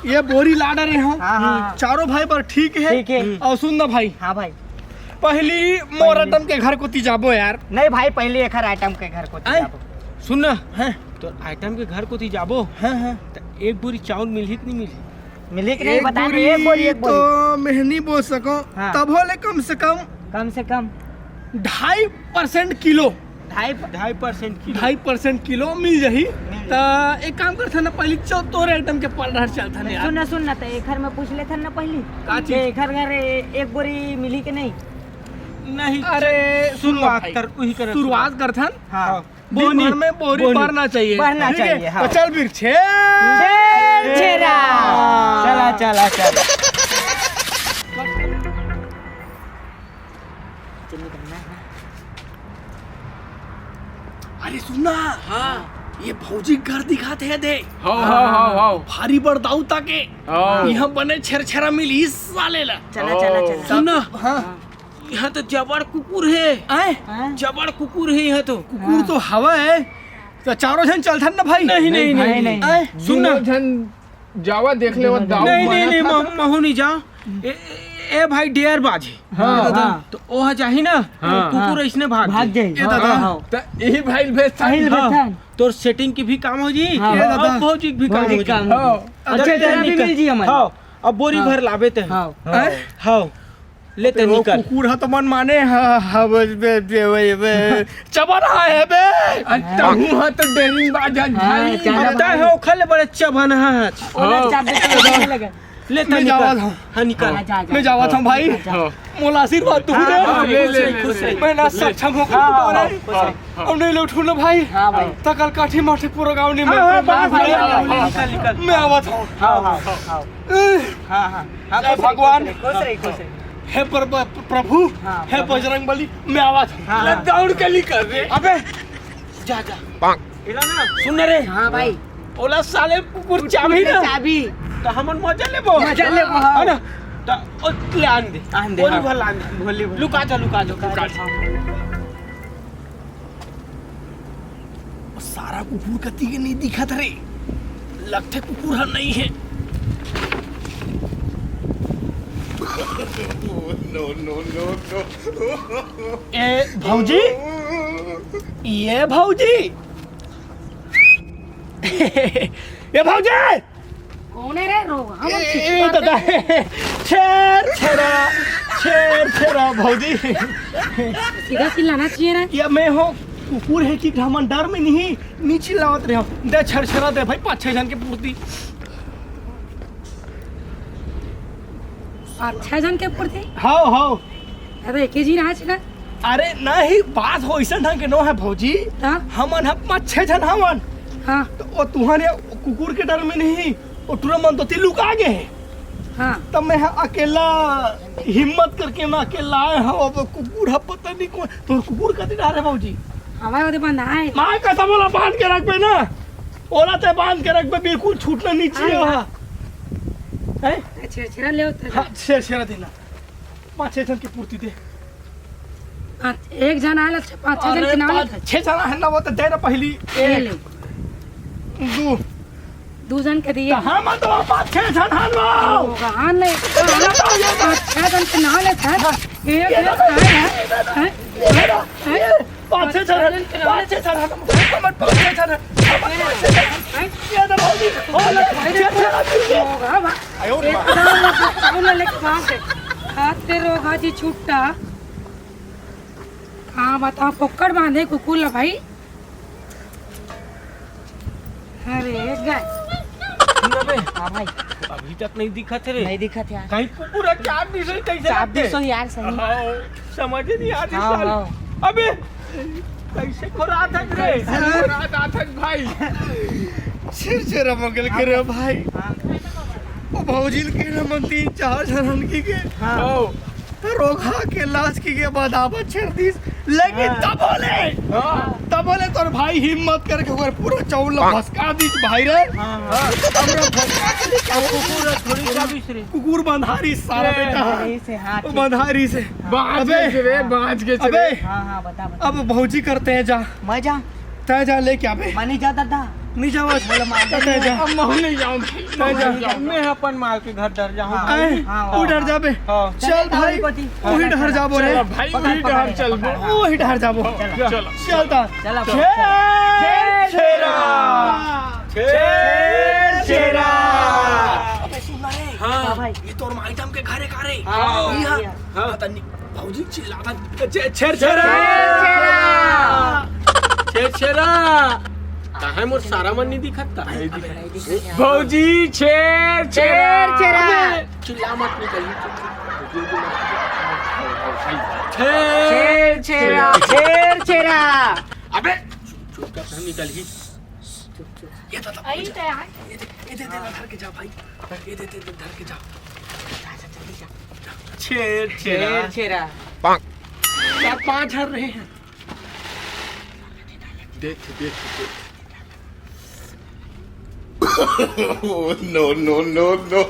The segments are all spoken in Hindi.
ये बोरी ला रहे हो। चारों भाई पर ठीक है। और सुन ना भाई। हाँ भाई, पहली मोर आइटम के घर को ती जाबो यार। नहीं भाई, पहले एक आइटम के घर को ती जाबो। सुन ना तो आइटम के घर को ती जाबो। तो एक बोरी चावल मिली कि नहीं मिली? मिली कि नहीं बता दे। एक बोरी तो मेहनी बोल सको तब होले कम से कम 2.5% किलो। 2.5% किलो मिल जाही। तो एक काम करते ना, पहले तोरे आइटम के पलहर चलता ना यार। सुन ना, तो एक घर में पूछ लेते ना पहले एक घर एक बोरी मिली कि नहीं। नहीं, अरे शुरुआत करथन। हाँ, बोरी में बोरी भरना चाहिए। हाँ। तो चल फिर चला अरे सुनना। ये भौजी घर दिखाते हैं दे। भारी बड़ दाऊ ताके यहाँ बने छेरा मिली साले ला। चला सुनना। यहाँ तो जबड़ कुकुर है। जबड़ कुकुर है यहाँ तो। कुकुर तो हवा है। तो चारों जन चलथन ना भाई। नहीं। सुनना जावा देख ले। नहीं महू नहीं जा। ए भाई डेयर बाजी। तो ओह जाही ना कुकुर ऐसने भाग जाई। ए भाई भेज तोर सेटिंग की भी काम हो जी। दादा भौजी भी काम हो जी। अब बोरी भर लावे ते। हां ले ते निकल। कुकुर है तो मन माने चबन है बे। तहु है तो डेरिंग बाजा भाई। पता है ओखले बड़े चबन है। ले ते निकल। हां निकल। मैं जावा था भाई। मोला आशीर्वाद तू दे। मैं ना सक्षम हो अब नहीं उठू ना भाई। तकल काठी माठी पूरा गांव नहीं। निकल मैं आवा था। हां भगवान हे प्रभु हे बजरंग बली। मैं आवा था। दौड़ के निकल रे। अबे जा इला ना सुन रे। हाँ भाई, ओला साले कुकुर चाबी तो हमन मजा लेबो है ना। तो ले आन दे बोली भर आन दे। भोली लुका जा। सारा कुकुर कती के नहीं दिखत रे। लगते कुकुर है नहीं है। नो। ए भौजी, ये भौजी। ये भौजी कौन है रे? दादा छेरा भौजी। सीधा चिल्लाना चाहिए ना। या मैं हो कुकुर है कि हमन डर में नहीं नीचे लावत रहे हो। दे छेरा दे भाई 5-6 जन के पूर्ति। 6 जन के पूर्ति। हाँ अरे एक जी रहा छिका। अरे नहीं, बात हो ऐसा ढंग के नो है भौजी। हमन है 5-6 जन हमन। हाँ तो तुम्हारे कुकुर के डर में नहीं। और तुरंत मन तो तिलुक आगे है। हाँ, तब मैं अकेला हिम्मत करके मैं अकेला आया हूँ। अब कुकुर है पता नहीं कौन। तो कुकुर कति डर है भौजी? हमारे वाले बंद आए। माँ कैसा बोला बांध के रख पे ना। ओला ते बांध के रख पे, बिल्कुल छूटना नहीं चाहिए वहाँ। छेरा ले होते। हाँ छेरा देना। 5-6 जन की पूर्ति दे। एक जन आला 5-6 जन के नाम। 6 जन है ना वो तो दे ना पहली। 2 जन के दिए। हाँ मैं तो 5-6 जन हलवाओ। कहाँ नहीं 5-6 जन के नाम ले था। छुट्टा। हाँ बता, पकड़ बांधे कुकुर ला भाई। अरे गाय अबे हाँ भाई अभी तक नहीं दिखा थे रे नहीं दिखा था यार कहीं पूरा 4 दिन से कैसे चाबी लगते? सो यार सही हाँ, समझ नहीं आ रही हाँ, साल। हाँ। अबे कैसे को रात है रे रात आथक भाई छिरछिरा मंगल करे भाई ओ भौजी के न मन 3-4 जनन की के ओ रोगा के लाश की के बाद आवत छेड़ दीस लेकिन तब बोले तोर भाई हिम्मत करके ओकर पूरा चौल भसका दीस भाई रे हमरा भसका के पूरा थोड़ी चाबी से रे कुकुर बंधारी सारा बेटा यही से हाँ ठीक। बंधारी से बाज के रे बाज के अबे हाँ हाँ बता बता अब भौजी करते हैं जा मैं जा तय जा लेके आबे मैं नहीं जाता था नहीं जावा तय जा अब मैं नहीं जाऊं तय जा मैं अपन माल के घर डर जाऊं आए हाँ, तू डर जाबे हाँ। चल भाई पति। वही डर जाबो रे चलो भाई वही डर चल वही डर जाबो चलो चल ता चलो छेरा छेरा हाँ भाई ये तोर आइटम के घरे कारे हाँ। हां तनी भौजी चिल्लाता छेरा छेरा कहाँ मोर सारा मन नहीं दिखता भौजी छेर छेर चिल्ला मत निकल छेर छेरा अबे चुपचाप निकल ही ये दे धर के जा भाई ये दे धर के जा छेर छेरा 4-5 हर रहे हैं देख देख no, no, no, no.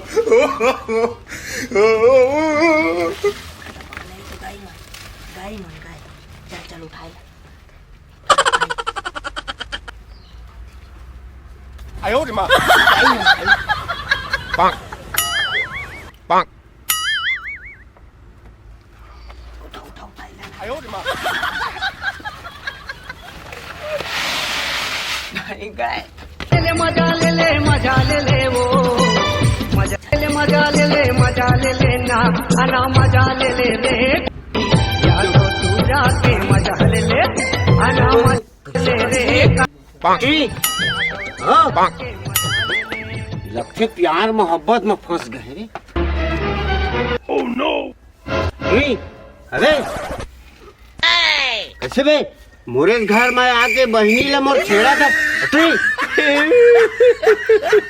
गाय चल उठाए I hold him up. Bonk. Bonk. I hold him up. गाय मजा ले वो मजा ले ना आना मजा ले रे यार तू जाके मजा ले आना मजा ले रे Bonk. हाँ Bonk. लगते प्यार मोहब्बत में फंस गए रे Oh no. नहीं अरे कैसे बे मोरे घर में आके बहनी ला मोर छेड़ा था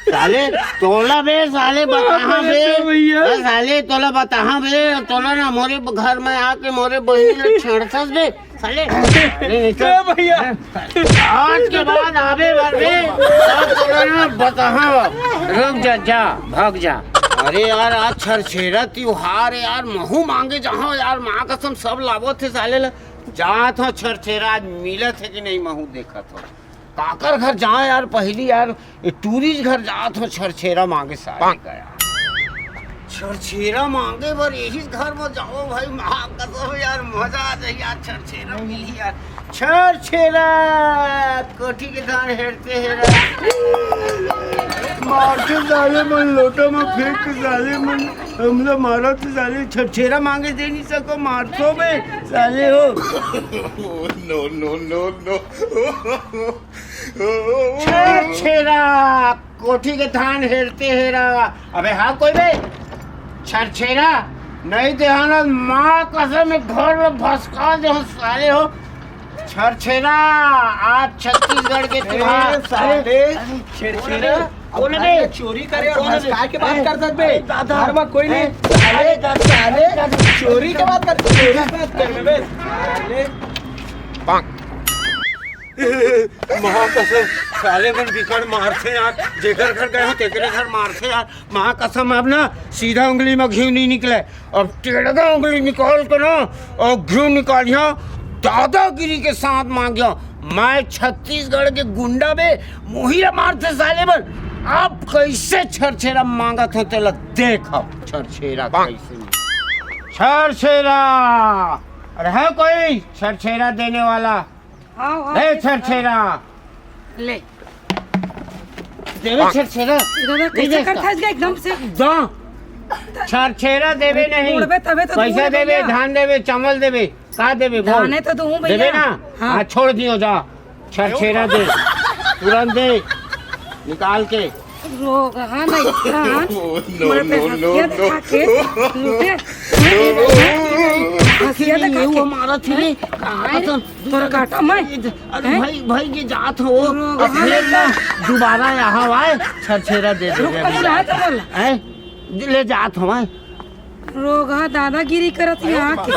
साले तोला बे साले बताहा बे साले तोला बताहा बे तोला ना मोरे घर में आके मोरे बहनी ला छेड़ता बे साले भैया आज के बाद आवे बे तोला ना बताहा रुक जा भाग जा अरे यार आज छरछेरा त्योहार यार महू मांगे जहाँ यार माँ कसम सब लाभो थे साले ला जात हो छरछेरा आज मिलत है कि नहीं महू देखा तो काकर घर जहाँ यार पहली यार टूरिस्ट घर जात हो छरछेरा मांगे साले का यार छरछेरा मांगे बर यही घर में जाओ भाई माँ कसम यार मजा आ जाए यार छरछेरा मिली यार छरछेरा कोठी के धान हेरते हेरा मारते साले मन लोटा में फेंक के साले मन हमला मारा तो साले छरछेरा मांगे दे नहीं सको मारतो में साले हो Oh no, no, no, no. छरछेरा कोठी के धान हेरते हेरा अबे हाँ कोई बे छरछेरा नहीं देहाना माँ कसम घर में भसका दे हो साले हो छरछेरा आज छत्तीसगढ़ के त्योहार साले छेरा बोले बे चोरी करे और भसका के बात कर सकते घर में कोई नहीं साले चोरी के बात कर बे Bonk. महाकसम साले मन बिकट मारते यार जेकर घर गए हो तेकरे घर मारते यार महाकसम अब ना सीधा उंगली में घी नहीं निकले अब टेढ़ा उंगली निकाल कर ना और घी निकालिया दादागिरी के साथ मांगिया मैं छत्तीसगढ़ के गुंडा बे मोहिरा मारते साले मन अब कैसे छरछेरा मांगा था तेला देख अब छरछेरा कैसे छरछेरा अरे है कोई छरछेरा देने वाला है छरछेरा ले देवे छरछेरा कैसे करता है एकदम से दो छरछेरा देवे नहीं तोड़बे तबे तो पैसा दूंगा देवे भैया। धान देवे चावल देवे का देवे बोल दाने तो दूं भैया। देवे ना हाँ। हाँ छोड़ दियो जा छरछेरा दे तुरंत दे निकाल के। रोग हाँ नहीं हाँ No, no, no, no. हंसिया ये दिखा वो मारा थी कहाँ तो तोरा काटा मैं अरे भाई भाई ये जात हो अब फिर ना दोबारा यहाँ आए छरछेरा दे दे बोला ले जात हो मैं रोग हाँ दादागिरी करत यहाँ के